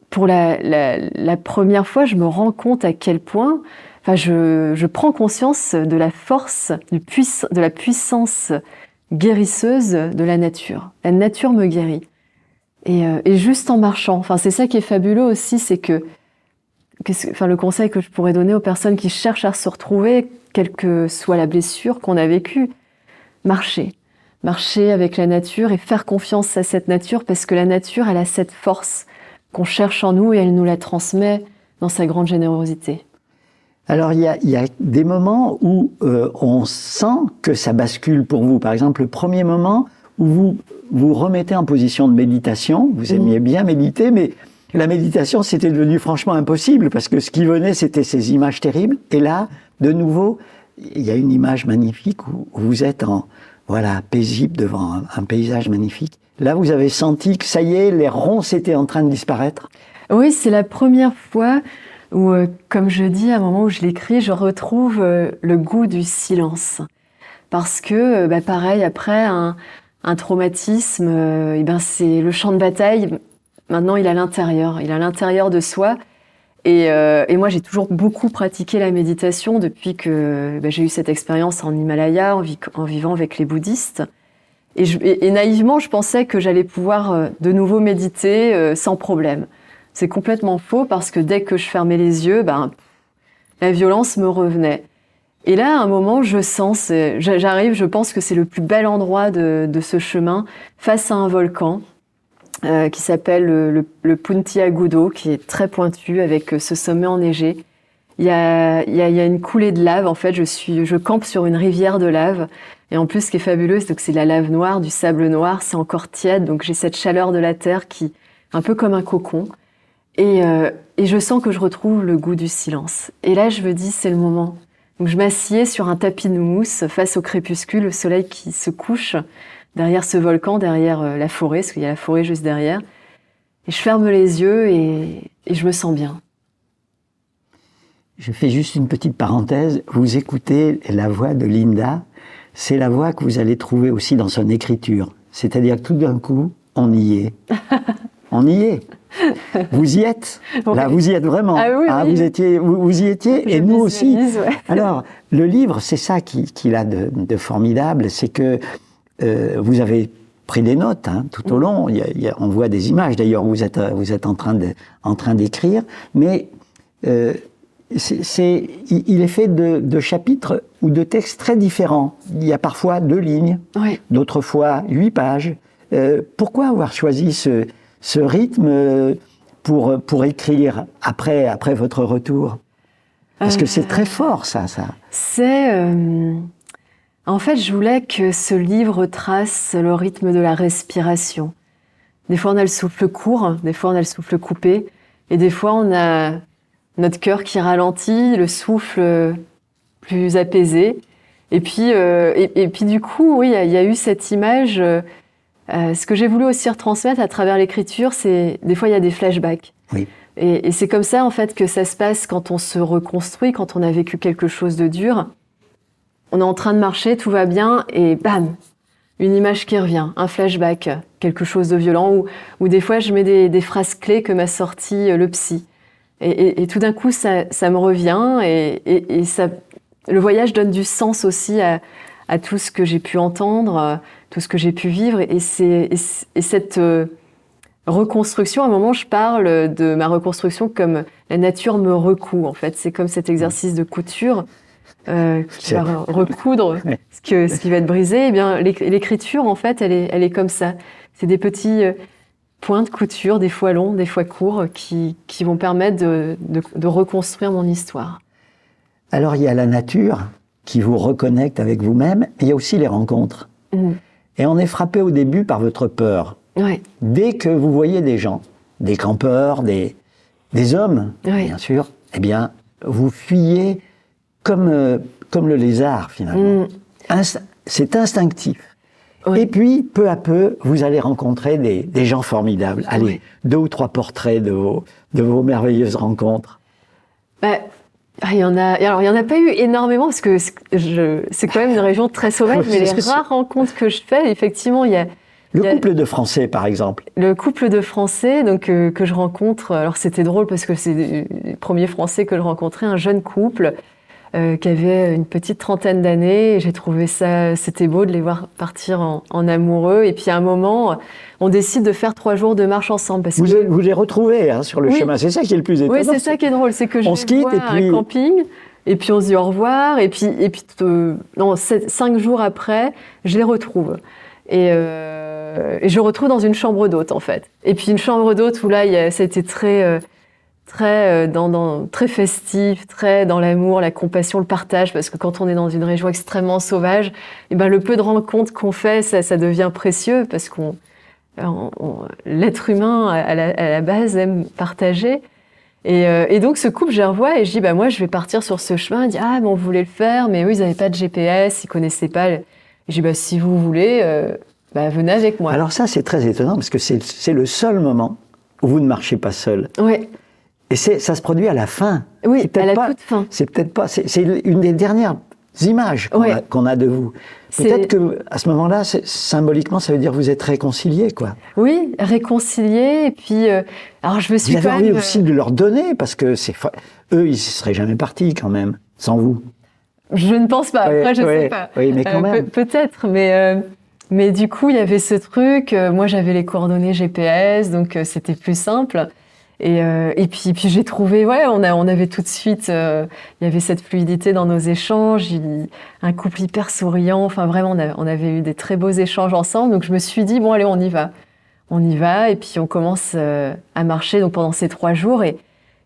pour la première fois, je me rends compte à quel point, je prends conscience de la force, de la puissance guérisseuse de la nature. La nature me guérit. Et juste en marchant, c'est ça qui est fabuleux aussi, c'est que le conseil que je pourrais donner aux personnes qui cherchent à se retrouver, quelle que soit la blessure qu'on a vécue, marcher avec la nature et faire confiance à cette nature, parce que la nature, elle a cette force qu'on cherche en nous et elle nous la transmet dans sa grande générosité. Alors, il y a des moments où on sent que ça bascule pour vous. Par exemple, le premier moment où vous remettez en position de méditation, vous aimiez bien méditer, mais la méditation, c'était devenu franchement impossible, parce que ce qui venait, c'était ces images terribles. Et là, de nouveau, il y a une image magnifique où vous êtes paisible devant un paysage magnifique. Là, vous avez senti que ça y est, les ronces étaient en train de disparaître? Oui, c'est la première fois où, comme je dis, à un moment où je l'écris, je retrouve le goût du silence. Parce que, pareil, après un traumatisme, c'est le champ de bataille. Maintenant, il est à l'intérieur de soi. Et moi, j'ai toujours beaucoup pratiqué la méditation depuis que j'ai eu cette expérience en Himalaya, en vivant avec les bouddhistes. Et naïvement, je pensais que j'allais pouvoir de nouveau méditer sans problème. C'est complètement faux parce que dès que je fermais les yeux, la violence me revenait. Et là, à un moment, j'arrive, je pense que c'est le plus bel endroit de ce chemin, face à un volcan qui s'appelle le Puntiagudo, qui est très pointu, avec ce sommet enneigé. Il y a une coulée de lave, en fait, je campe sur une rivière de lave. Et en plus, ce qui est fabuleux, c'est que c'est de la lave noire, du sable noir, c'est encore tiède, donc j'ai cette chaleur de la terre qui, un peu comme un cocon. Et je sens que je retrouve le goût du silence. Et là, je me dis, c'est le moment. Donc je m'assieds sur un tapis de mousse face au crépuscule, le soleil qui se couche derrière ce volcan, derrière la forêt, parce qu'il y a la forêt juste derrière. Et je ferme les yeux et je me sens bien. Je fais juste une petite parenthèse. Vous écoutez la voix de Linda. C'est la voix que vous allez trouver aussi dans son écriture. C'est-à-dire que tout d'un coup, on y est. On y est. Vous y êtes. Oui. Là, vous y êtes vraiment. Ah oui, oui. Vous y étiez, et nous aussi. Ouais. Alors, le livre, c'est ça qu'il a de formidable, c'est que vous avez pris des notes tout au long. On voit des images. D'ailleurs, vous êtes en train d'écrire, mais il est fait de chapitres ou de textes très différents. Il y a parfois 2 lignes, oui. D'autres fois 8 pages. Pourquoi avoir choisi ce rythme pour écrire après votre retour? Parce que c'est très fort, ça. En fait, je voulais que ce livre trace le rythme de la respiration. Des fois, on a le souffle court, des fois, on a le souffle coupé, et des fois, on a notre cœur qui ralentit, le souffle plus apaisé. Et puis du coup, oui, il y a eu cette image. Ce que j'ai voulu aussi retransmettre à travers l'écriture, c'est des fois il y a des flashbacks. Oui. Et c'est comme ça en fait que ça se passe quand on se reconstruit, quand on a vécu quelque chose de dur. On est en train de marcher, tout va bien, et bam, une image qui revient, un flashback, quelque chose de violent, ou des fois je mets des phrases clés que m'a sorti le psy. Et tout d'un coup, ça me revient, et ça, le voyage donne du sens aussi à tout ce que j'ai pu entendre, tout ce que j'ai pu vivre. Et cette reconstruction, à un moment, je parle de ma reconstruction comme la nature me recoud, en fait. C'est comme cet exercice de couture qui va recoudre ce qui va être brisé. Eh bien, l'écriture, en fait, elle est comme ça. C'est des petits points de couture, des fois longs, des fois courts, qui vont permettre de reconstruire mon histoire. Alors, il y a la nature qui vous reconnecte avec vous-même, et il y a aussi les rencontres. Mmh. Et on est frappé au début par votre peur. Ouais. Dès que vous voyez des gens, des campeurs, des hommes, ouais. Bien sûr, eh bien, vous fuyez comme le lézard, finalement. Mmh. C'est instinctif. Oui. Et puis, peu à peu, vous allez rencontrer des gens formidables. Allez, oui. 2 ou 3 portraits de vos merveilleuses rencontres. Il y en a pas eu énormément parce que c'est quand même une région très sauvage, mais les rares rencontres que je fais, effectivement, il y a... Le couple de Français, par exemple. Le couple de Français, donc, que je rencontre, alors c'était drôle parce que c'est les premiers Français que je rencontrais, un jeune couple qui avait une petite trentaine d'années, et j'ai trouvé ça, c'était beau de les voir partir en amoureux, et puis à un moment, on décide de faire 3 jours de marche ensemble. Parce que vous les retrouvez sur le chemin, c'est ça qui est le plus étonnant. Oui, c'est ça qui est drôle, c'est que je les vois à un camping, et puis on se dit au revoir, et puis 5 jours après, je les retrouve. Et je retrouve dans une chambre d'hôte, en fait. Et puis une chambre d'hôte où là, c'était très festif, très dans l'amour, la compassion, le partage, parce que quand on est dans une région extrêmement sauvage, et ben le peu de rencontres qu'on fait, ça devient précieux, parce l'être humain à la base aime partager. Et donc ce couple, je les revois et je dis, bah moi, je vais partir sur ce chemin. Il dit, ah, mais on voulait le faire, mais eux, ils n'avaient pas de GPS, ils connaissaient pas. Et je dis, bah si vous voulez, bah venez avec moi. Alors ça, c'est très étonnant parce que c'est le seul moment où vous ne marchez pas seul. Ouais. Et ça se produit à la fin. Oui, à la toute fin. C'est peut-être pas. C'est une des dernières images qu'on a de vous. Peut-être que à ce moment-là, symboliquement, ça veut dire que vous êtes réconciliés, quoi. Oui, réconciliés. Et puis, alors je me suis. Vous avez envie aussi de leur donner parce que eux, ils ne seraient jamais partis quand même sans vous. Je ne pense pas. Après, je sais pas. Oui, mais quand même. Peut-être, mais du coup, il y avait ce truc. Moi, j'avais les coordonnées GPS, donc c'était plus simple. Et puis j'ai trouvé, on avait tout de suite, il y avait cette fluidité dans nos échanges, un couple hyper souriant. Enfin, vraiment, on avait eu des très beaux échanges ensemble. Donc je me suis dit, bon, allez, on y va. Et puis on commence à marcher donc pendant ces 3 jours. Et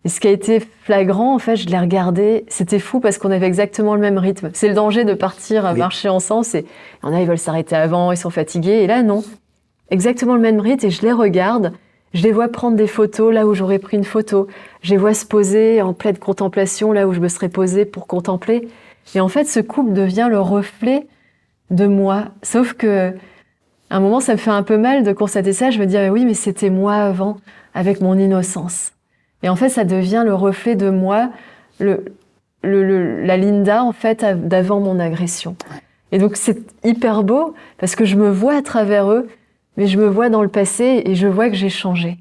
ce qui a été flagrant, en fait, je l'ai regardé. C'était fou parce qu'on avait exactement le même rythme. C'est le danger de partir marcher ensemble. Il y en a, ils veulent s'arrêter avant, ils sont fatigués. Et là, non. Exactement le même rythme. Et je les regarde. Je les vois prendre des photos là où j'aurais pris une photo. Je les vois se poser en pleine contemplation là où je me serais posée pour contempler. Et en fait, ce couple devient le reflet de moi. Sauf que, à un moment, ça me fait un peu mal de constater ça. Je me dis, ah oui, mais c'était moi avant, avec mon innocence. Et en fait, ça devient le reflet de moi, la Linda, en fait, d'avant mon agression. Et donc, c'est hyper beau parce que je me vois à travers eux. Mais je me vois dans le passé et je vois que j'ai changé.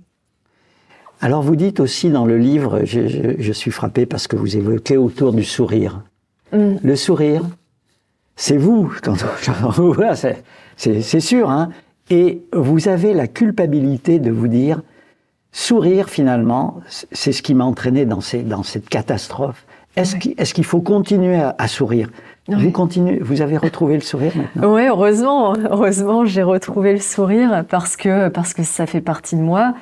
Alors vous dites aussi dans le livre, je suis frappée parce que vous évoquez autour du sourire. Le sourire, c'est vous, quand on vous voit, c'est sûr. Hein, et vous avez la culpabilité de vous dire, sourire finalement, c'est ce qui m'a entraîné dans cette catastrophe. Est-ce qu'il faut continuer à sourire ? Vous continuez, vous avez retrouvé le sourire maintenant ? Oui, heureusement, j'ai retrouvé le sourire parce que ça fait partie de moi.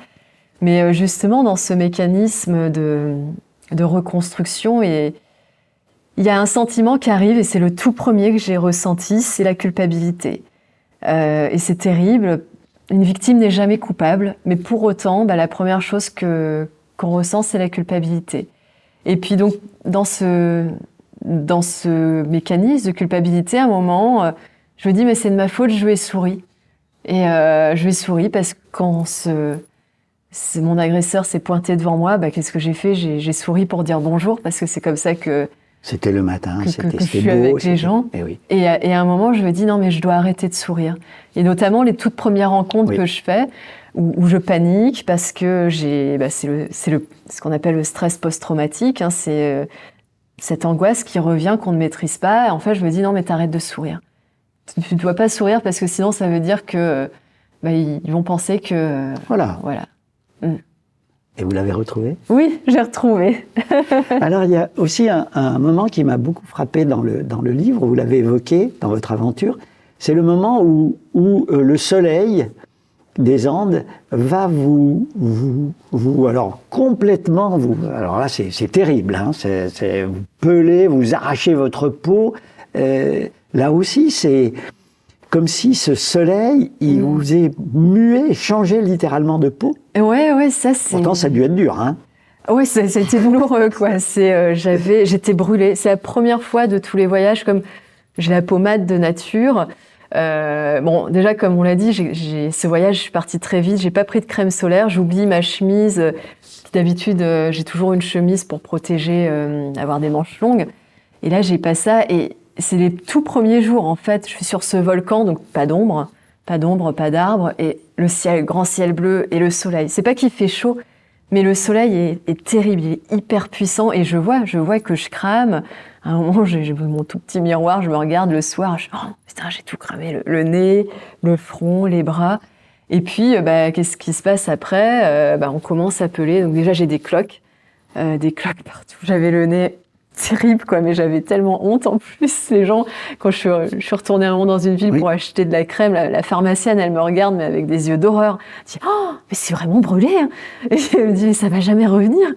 Mais justement, dans ce mécanisme de reconstruction, et il y a un sentiment qui arrive, et c'est le tout premier que j'ai ressenti, c'est la culpabilité. Et c'est terrible. Une victime n'est jamais coupable, mais pour autant, la première chose qu'on ressent, c'est la culpabilité. Et puis donc, dans ce mécanisme de culpabilité, à un moment, je me dis, mais c'est de ma faute, je lui ai souri. Et je lui ai souri parce que quand mon agresseur s'est pointé devant moi, qu'est-ce que j'ai fait ? J'ai souri pour dire bonjour, parce que c'est comme ça que... C'était le matin, c'était je suis beau, avec les gens. Et à un moment, je me dis, non, mais je dois arrêter de sourire. Et notamment, les toutes premières rencontres que je fais, où je panique, parce que c'est ce qu'on appelle le stress post-traumatique, hein, c'est... cette angoisse qui revient, qu'on ne maîtrise pas. En fait, je me dis, non, mais t'arrêtes de sourire. Tu ne dois pas sourire parce que sinon, ça veut dire que ils vont penser que... Voilà. Et vous l'avez retrouvé ? Oui, j'ai retrouvé. Alors, il y a aussi un moment qui m'a beaucoup frappé dans le livre, vous l'avez évoqué dans votre aventure, c'est le moment où le soleil des Andes va vous alors complètement alors là c'est terrible, hein, c'est vous pelez, vous arrachez votre peau. Là aussi c'est comme si ce soleil il vous est mué, changé littéralement de peau. Ouais, ça c'est. Pourtant ça a dû être dur, hein. Ouais, ça a été douloureux quoi. J'étais brûlée. C'est la première fois de tous les voyages, comme j'ai la peau mate de nature. Bon, déjà, comme on l'a dit, ce voyage, je suis partie très vite. J'ai pas pris de crème solaire. J'oublie ma chemise. D'habitude, j'ai toujours une chemise pour protéger, avoir des manches longues. Et là, j'ai pas ça. Et c'est les tout premiers jours, en fait. Je suis sur ce volcan, donc pas d'ombre, pas d'arbres. Et le ciel, grand ciel bleu et le soleil. C'est pas qu'il fait chaud, mais le soleil est terrible. Il est hyper puissant. Et je vois que je crame. À un moment, j'ai mon tout petit miroir, je me regarde le soir, putain, j'ai tout cramé, le nez, le front, les bras. Et puis, qu'est-ce qui se passe après ? On commence à peler. Donc déjà, j'ai des cloques partout. J'avais le nez terrible, quoi, mais j'avais tellement honte en plus. Les gens, quand je suis retournée un moment dans une ville pour acheter de la crème, la pharmacienne, elle me regarde, mais avec des yeux d'horreur. Elle dit, oh, mais c'est vraiment brûlé, hein. Et elle me dit, ça va jamais revenir.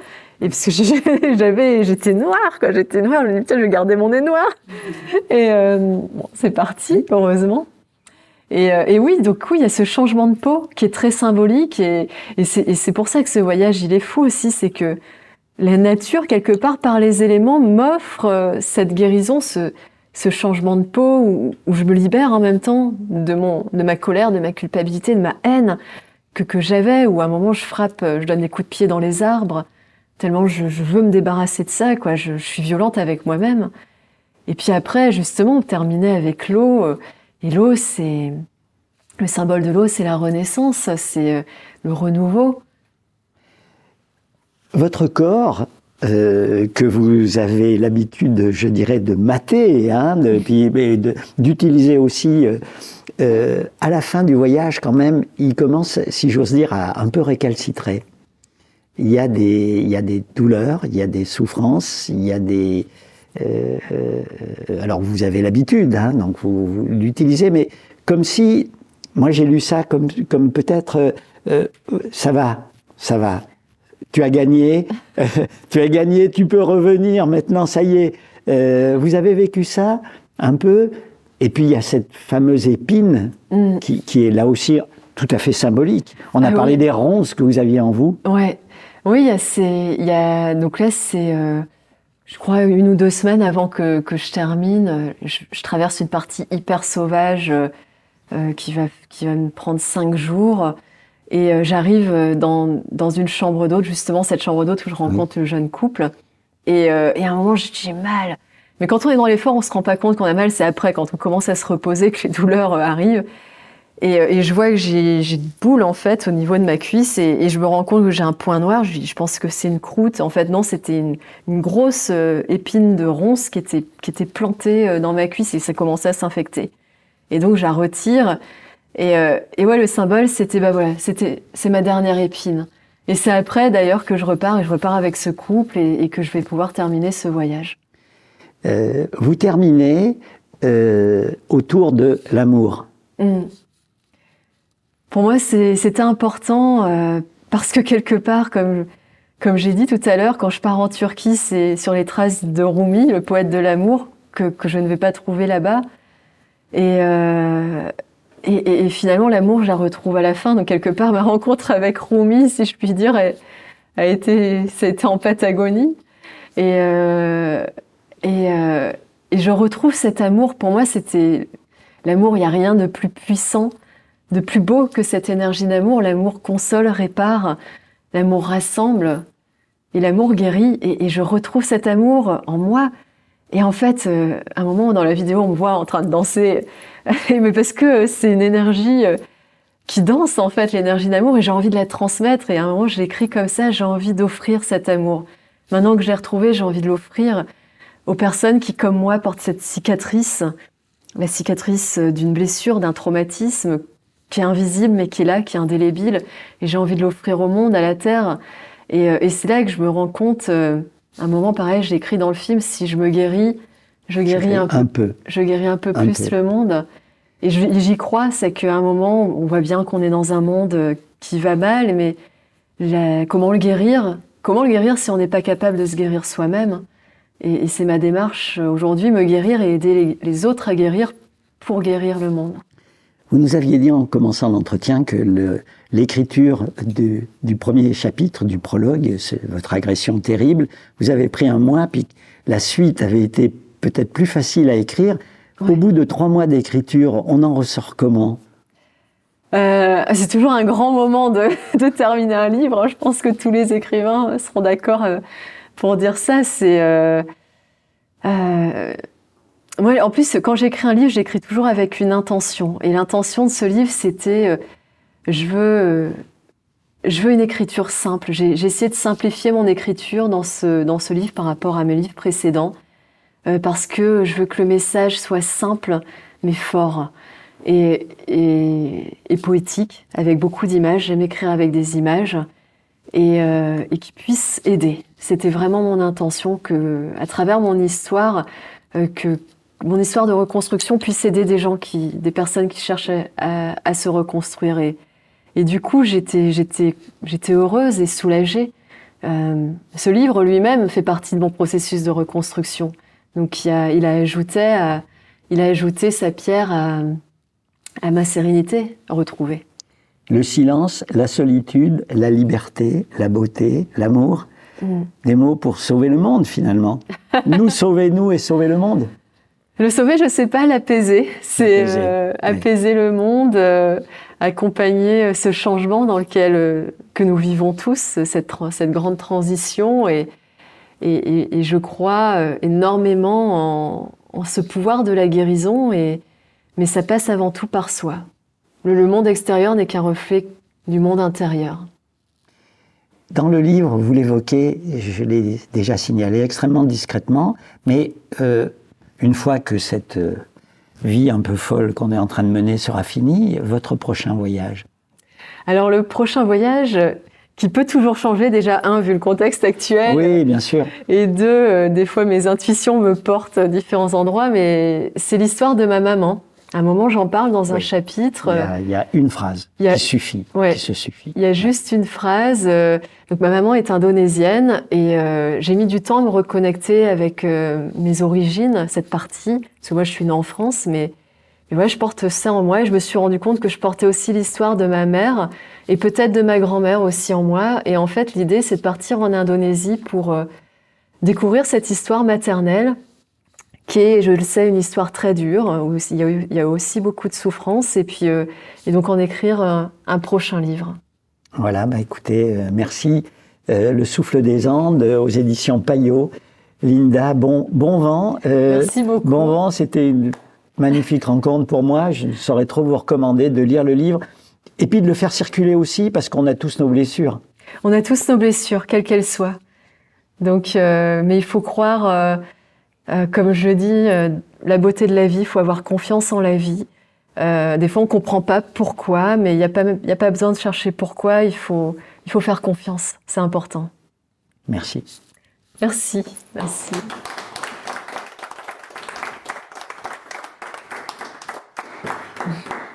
Et parce que j'étais noire, quoi. J'étais noire. Je me dis, tiens, je vais garder mon nez noir. Et c'est parti, heureusement. Et oui, donc oui, il y a ce changement de peau qui est très symbolique. Et c'est pour ça que ce voyage, il est fou aussi. C'est que la nature, quelque part, par les éléments, m'offre cette guérison, ce changement de peau où je me libère en même temps de ma colère, de ma culpabilité, de ma haine que j'avais, où à un moment je donne des coups de pied dans les arbres, tellement je veux me débarrasser de ça, quoi. Je suis violente avec moi-même. Et puis après, justement, on terminait avec l'eau. Et l'eau, le symbole de l'eau, c'est la renaissance, c'est le renouveau. Votre corps, que vous avez l'habitude, je dirais, de mater, hein, d'utiliser aussi, à la fin du voyage, quand même, il commence, si j'ose dire, à un peu récalcitrer. Il y a des douleurs, il y a des souffrances, il y a des... alors vous avez l'habitude, hein, donc vous l'utilisez, mais comme si, moi j'ai lu ça comme peut-être, ça va. Tu as gagné, tu peux revenir, maintenant ça y est. Vous avez vécu ça un peu, et puis il y a cette fameuse épine qui est là aussi tout à fait symbolique. On a parlé des ronces que vous aviez en vous. Ouais. Oui, donc là c'est, je crois 1 ou 2 semaines avant que je termine, je traverse une partie hyper sauvage qui va me prendre 5 jours. Et j'arrive dans une chambre d'hôte, justement cette chambre d'hôte où je rencontre le jeune couple. Et à un moment, j'ai mal. Mais quand on est dans l'effort, on se rend pas compte qu'on a mal. C'est après, quand on commence à se reposer, que les douleurs arrivent. Et je vois que j'ai une boule, en fait, au niveau de ma cuisse. Et je me rends compte que j'ai un point noir. Je pense que c'est une croûte. En fait, non, c'était une grosse épine de ronce qui était plantée dans ma cuisse et ça commençait à s'infecter. Et donc, je la retire. Et ouais, le symbole, c'était, c'est ma dernière épine. Et c'est après, d'ailleurs, que je repars avec ce couple et que je vais pouvoir terminer ce voyage. Vous terminez autour de l'amour. Pour moi, c'était important parce que quelque part, comme j'ai dit tout à l'heure, quand je pars en Turquie, c'est sur les traces de Rumi, le poète de l'amour, que je ne vais pas trouver là-bas. Et finalement, l'amour, je la retrouve à la fin. Donc, quelque part, ma rencontre avec Rumi, si je puis dire, ça a été en Patagonie. Et je retrouve cet amour. Pour moi, c'était l'amour. Il n'y a rien de plus puissant, de plus beau que cette énergie d'amour. L'amour console, répare. L'amour rassemble. Et l'amour guérit. Et je retrouve cet amour en moi. Et en fait, à un moment dans la vidéo, on me voit en train de danser, mais parce que c'est une énergie qui danse, en fait, l'énergie d'amour, et j'ai envie de la transmettre. Et à un moment, je l'écris comme ça, j'ai envie d'offrir cet amour. Maintenant que je l'ai retrouvé, j'ai envie de l'offrir aux personnes qui, comme moi, portent cette cicatrice, la cicatrice d'une blessure, d'un traumatisme, qui est invisible, mais qui est là, qui est indélébile. Et j'ai envie de l'offrir au monde, à la Terre. Et c'est là que je me rends compte... À un moment, pareil, j'ai écrit dans le film, si je me guéris, je guéris un peu plus le monde. Et j'y crois, c'est qu'à un moment, on voit bien qu'on est dans un monde qui va mal, mais comment le guérir? Comment le guérir si on n'est pas capable de se guérir soi-même? Et c'est ma démarche aujourd'hui, me guérir et aider les autres à guérir pour guérir le monde. Vous nous aviez dit en commençant l'entretien que l'écriture du premier chapitre, du prologue, c'est votre agression terrible, vous avez pris 1 mois, puis la suite avait été peut-être plus facile à écrire. Ouais. Au bout de 3 mois d'écriture, on en ressort comment ? C'est toujours un grand moment de terminer un livre. Je pense que tous les écrivains seront d'accord pour dire ça. Moi, en plus, quand j'écris un livre, j'écris toujours avec une intention. Et l'intention de ce livre, c'était je veux une écriture simple. J'ai essayé de simplifier mon écriture dans ce livre par rapport à mes livres précédents, parce que je veux que le message soit simple, mais fort et poétique, avec beaucoup d'images. J'aime écrire avec des images et qui puisse aider. C'était vraiment mon intention que, à travers mon histoire, que mon histoire de reconstruction puisse aider des personnes qui cherchent à se reconstruire. Et du coup, j'étais heureuse et soulagée. Ce livre lui-même fait partie de mon processus de reconstruction. Donc, il a ajouté sa pierre à ma sérénité retrouvée. Le silence, la solitude, la liberté, la beauté, l'amour, Des mots pour sauver le monde, finalement. Nous sauver, nous, et sauver le monde. Le sauver, je ne sais pas, l'apaiser. C'est apaiser le monde, accompagner ce changement dans lequel que nous vivons tous, cette grande transition. Et je crois énormément en ce pouvoir de la guérison, mais ça passe avant tout par soi. Le monde extérieur n'est qu'un reflet du monde intérieur. Dans le livre, vous l'évoquez, je l'ai déjà signalé extrêmement discrètement, mais une fois que cette vie un peu folle qu'on est en train de mener sera finie, votre prochain voyage? Alors le prochain voyage, qui peut toujours changer, déjà, vu le contexte actuel. Oui, bien sûr. Et deux, des fois mes intuitions me portent à différents endroits, mais c'est l'histoire de ma maman. À un moment, j'en parle dans un chapitre. Il y a une phrase qui suffit, qui se suffit. Il y a juste une phrase. Donc ma maman est indonésienne et j'ai mis du temps à me reconnecter avec mes origines, cette partie. Parce que moi, je suis née en France, mais ouais, je porte ça en moi et je me suis rendu compte que je portais aussi l'histoire de ma mère et peut-être de ma grand-mère aussi en moi. Et en fait, l'idée, c'est de partir en Indonésie pour découvrir cette histoire maternelle qui est, je le sais, une histoire très dure, où il y a aussi beaucoup de souffrance, et donc en écrire un prochain livre. Voilà, écoutez, merci. Le souffle des Andes, aux éditions Payot. Linda, bon vent. Merci beaucoup. Bon vent, c'était une magnifique rencontre pour moi. Je ne saurais trop vous recommander de lire le livre, et puis de le faire circuler aussi, parce qu'on a tous nos blessures. On a tous nos blessures, quelles qu'elles soient. Donc, mais il faut croire... comme je dis, la beauté de la vie, il faut avoir confiance en la vie. Des fois, on ne comprend pas pourquoi, mais il n'y a pas besoin de chercher pourquoi, il faut faire confiance, c'est important. Merci. Merci.